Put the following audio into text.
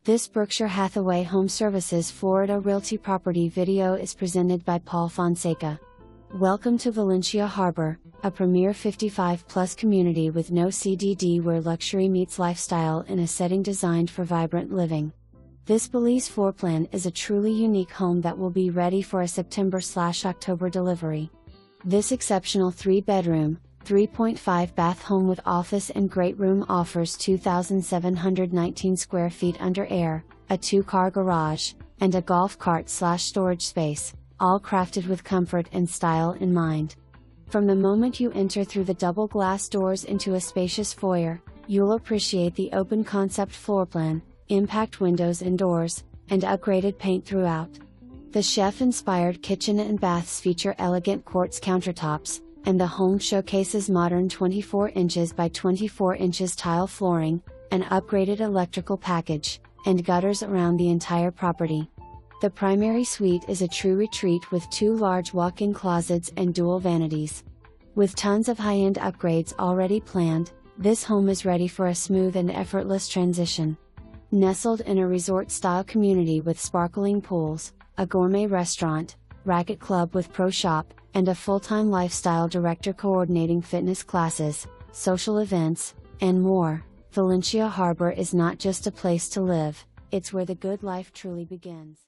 This Berkshire Hathaway HomeServices Florida Realty property video is presented by Paul Fonseca. Welcome to Valencia Harbor, a premier 55-plus community with no CDD where luxury meets lifestyle in a setting designed for vibrant living. This Belize floor plan is a truly unique home that will be ready for a September/October delivery. This exceptional 3-bedroom, 3.5 bath home with office and great room offers 2,719 square feet under air, a 2-car garage, and a golf cart/storage space, all crafted with comfort and style in mind. From the moment you enter through the double glass doors into a spacious foyer, you'll appreciate the open concept floor plan, impact windows and doors, and upgraded paint throughout. The chef-inspired kitchen and baths feature elegant quartz countertops, and the home showcases modern 24 inches by 24 inches tile flooring, an upgraded electrical package, and gutters around the entire property. The primary suite is a true retreat with 2 large walk-in closets and dual vanities. With tons of high-end upgrades already planned, this home is ready for a smooth and effortless transition. Nestled in a resort-style community with sparkling pools, a gourmet restaurant, racquet club with pro shop, and a full-time lifestyle director coordinating fitness classes, social events, and more, Valencia Harbor is not just a place to live, it's where the good life truly begins.